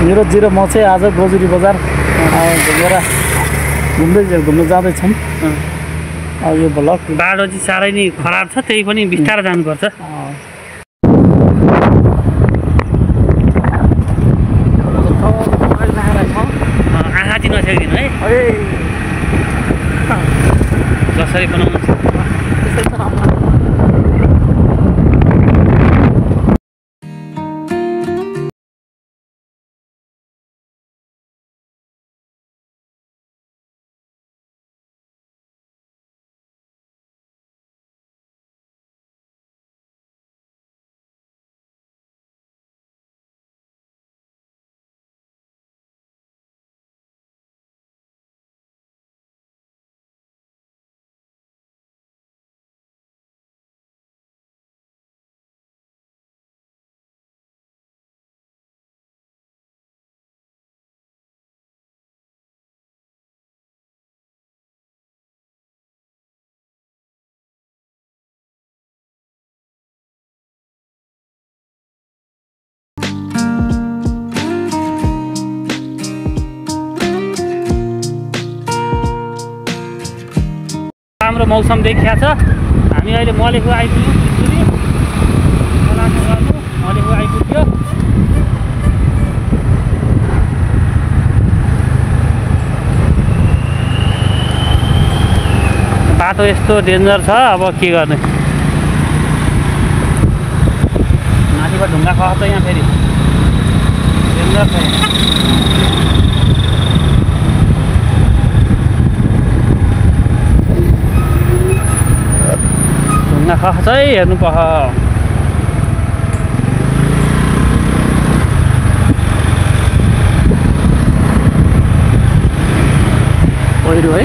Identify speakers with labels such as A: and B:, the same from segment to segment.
A: निरज जी र म चाहिँ आज गोजुरी बजार घुम्न जाँदैछौँ। यो ब्लक
B: बाटो चाहिँ साह्रै नै खराब छ, त्यही पनि बिस्तारै जानुपर्छ। आँखा चाहिँ नछेकिदिनु है, जसरी बनाउनु राम्रो मौसम देखिया छ। हामी अहिले मलेखु आइपुग्यौँ। मलेखु आइपुग्यो। बाटो यस्तो डेन्जर छ, अब के गर्ने। माथिबाट ढुङ्गा खस्छ यहाँ फेरि, डेन्जर छ। खस है, हेर्नु पर्छ। पहिरो है,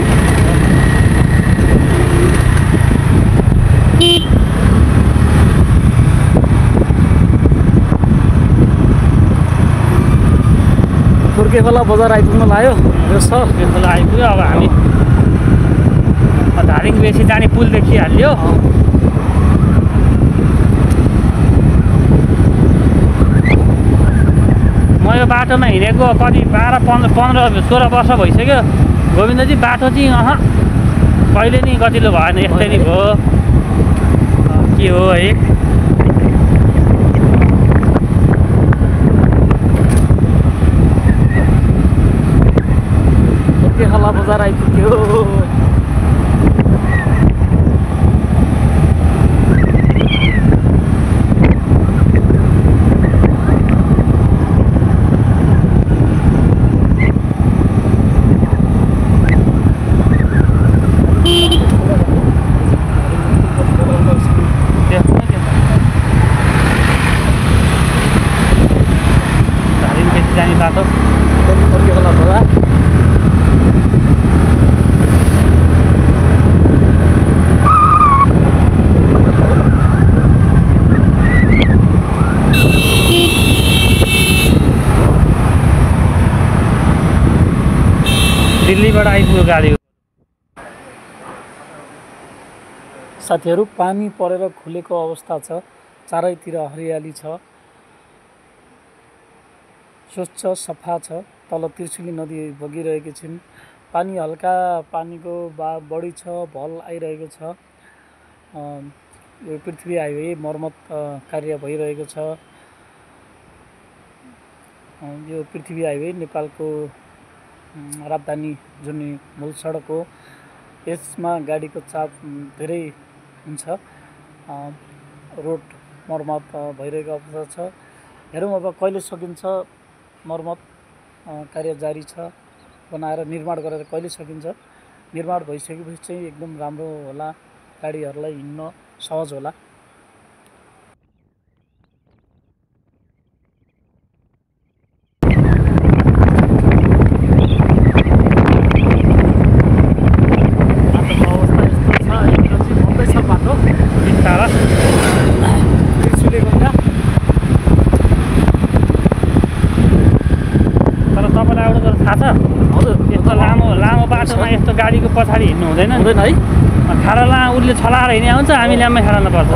A: फुर्केखोला बजार आइपुग्नु लाग्यो।
B: फुर्केखोला आइपुग्यो। अब हामी धारिङ बेसी जाने पुल देखिहाल्यो। म यो बाटोमा हिँडेको कति 12-15-16 वर्ष भइसक्यो गोविन्दजी। बाटो चाहिँ कहिले नि गतिलो भएन, यस्तै नै भयो। के हो है,
A: फुर्केखोला बजार आइपुग्यो।
B: बाटो
A: फुर्केखोला बजार
B: दिल्लीबाट आइपुग्यो गाडी।
A: साथीहरू, पानी परेर खुलेको अवस्था छ, चारैतिर हरियाली छ, स्वच्छ सफा छ। तल त्रिशुली नदी बगिरहेकी छिन्। पानी हल्का पानीको बढी छ, भल आइरहेको छ। यो पृथ्वी हाइवे मर्मत कार्य भइरहेको छ। यो पृथ्वी हाइवे नेपालको राजधानी जुन मूल सडक हो, यसमा गाडीको चाप धेरै हुन्छ। रोड मर्मत भइरहेको अवस्था छ। हेरौँ अब कहिले सकिन्छ। मर्मत कार्य जारी छ, बनाएर निर्माण गरेर कहिले सकिन्छ। निर्माण भइसकेपछि चाहिँ एकदम राम्रो होला, गाडीहरूलाई हिँड्न सहज होला।
B: यस्तो गाडीको पछाडि हिँड्नु हुँदैन
A: है।
B: खाडाला उसले छलाएर हिँड्ने आउँछ, हामी ल्याम्मै खाडाल्नु पर्छ।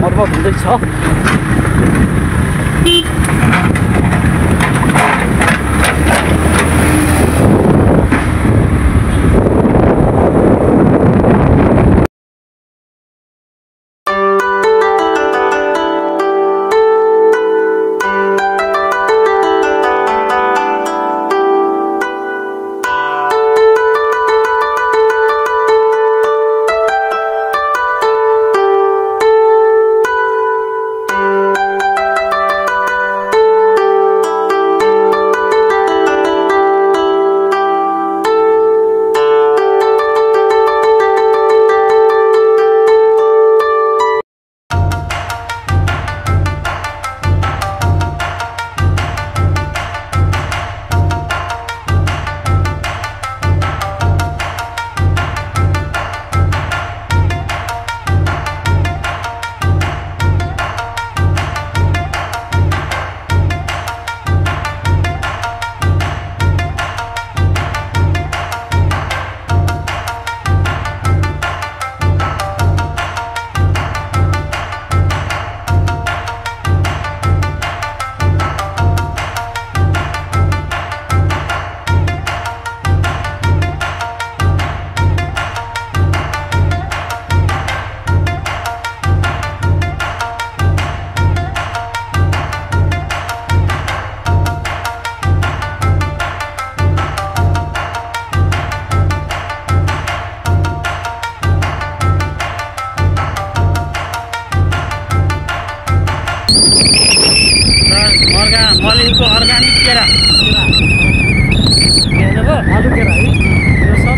A: मर्मत हुँदैछ।
B: मलिको अर्गानिक केरा
A: आलु केरा है यो सब।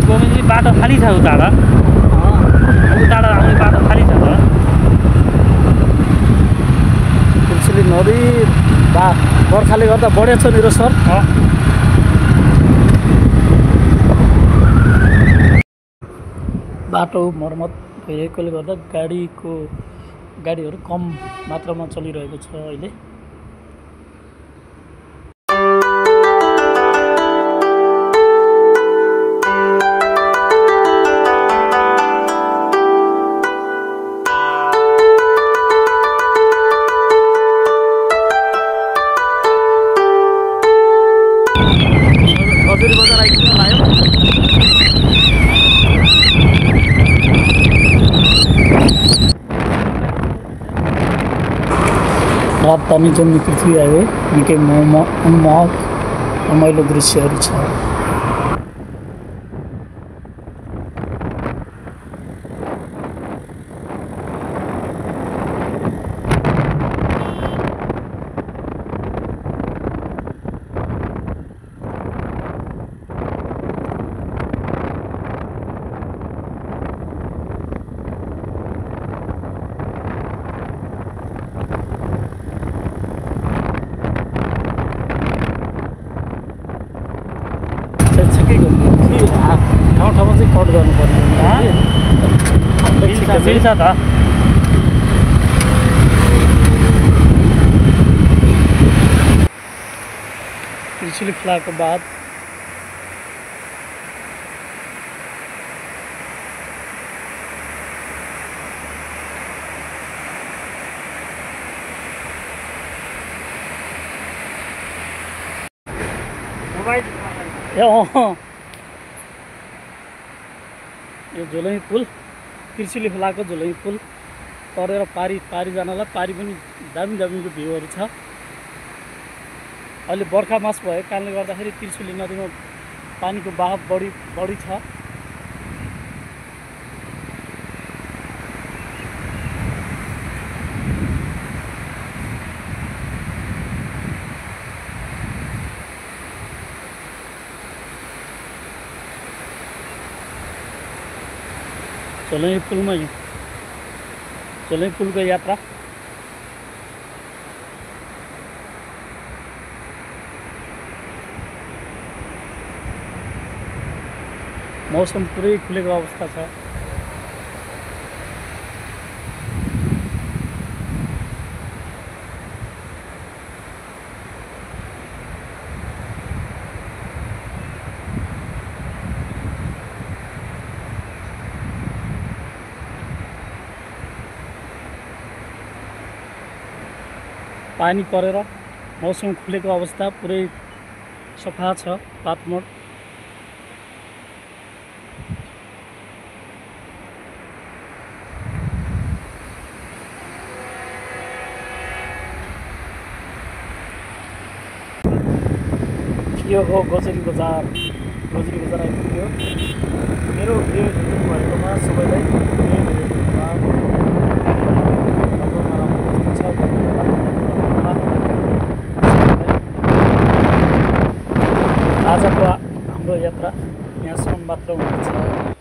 B: गोविन्दजी बाटो खाली छ उताबाट आउने बाटो खाली छ त।
A: तुलसीले नदी बर्खाले गर्दा बढेछ नि र सर। बाटो मर्मत भइरहेकोले गर्दा गाडीहरू कम मात्रामा चलिरहेको छ अहिले। हजुर बजार आइपुग्न लाग्यो। राजधानी जम्मू पृथ्वी हाइवे निकै रमाइलो दृश्यहरू छ। ठाउँमा चाहिँ कट गर्नुपर्ने
B: मिल्छ त।
A: त्रिशुली खोलाको बाद यो झोलुङ पुल त्रिशुली खोलाको झोलुङ पुल तरेर पारी जानलाई पारी पनि दामीको भ्यूहरू छ। अहिले बर्खा मास भएको कारणले गर्दाखेरि त्रिशुली नदीमा पानीको बहाव बढी छ। झोलुङ पुलमा झोलुङ पुलको यात्रा मौसम पुरै खुलेको अवस्था छ। पानी परेर मौसम खुलेको अवस्था पुरै सफा छ पातमोड। यो हो गोजरी बजार आइपुग्यो। मेरो भिडियो हेर्नु भएकोमा सबैलाई धेरै धेरै धन्यवाद। आजको हाम्रो यात्रा यहाँसम्म मात्र हुनेछ।